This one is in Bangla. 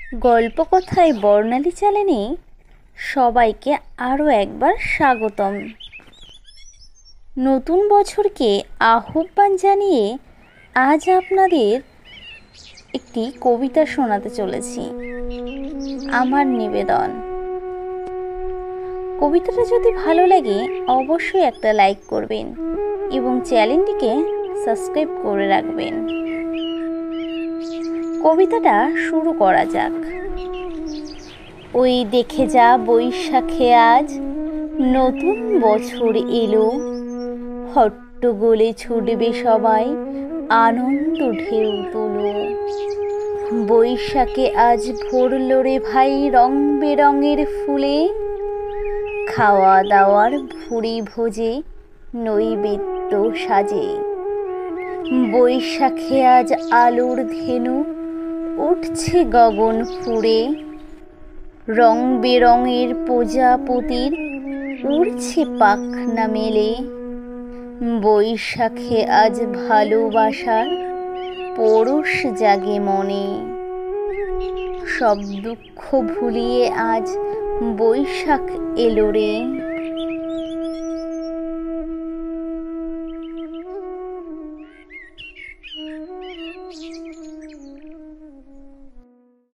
গল্পকথায় বর্ণালী চ্যানেলে সবাইকে আরও একবার স্বাগতম। নতুন বছরকে আহ্বান জানিয়ে আজ আপনাদের একটি কবিতা শোনাতে চলেছি। আমার নিবেদন, কবিতাটা যদি ভালো লাগে অবশ্যই একটা লাইক করবেন এবং চ্যানেলটিকে সাবস্ক্রাইব করে রাখবেন। কবিতাটা শুরু করা যাক। ওই দেখে যা বৈশাখে আজ নতুন বছর এলো, হট্টগোলে ছুটবে সবাই, আনন্দ ঢেউ তোলো। বৈশাখে আজ ভরল রে ভাই রং বেরঙের ফুলে, খাওয়া দাওয়ার ভুরি ভোজে নৈবেদ্য সাজে। বৈশাখে আজ আলোর ধেনু উঠছে গগন ফুঁড়ে, রং বেরঙের প্রজাপতির উড়ছে পাখনা মেলে। বৈশাখে আজ ভালোবাসার পরশ জাগে মনে, সব দুঃখ ভুলিয়ে আজ বৈশাখ এলো রে।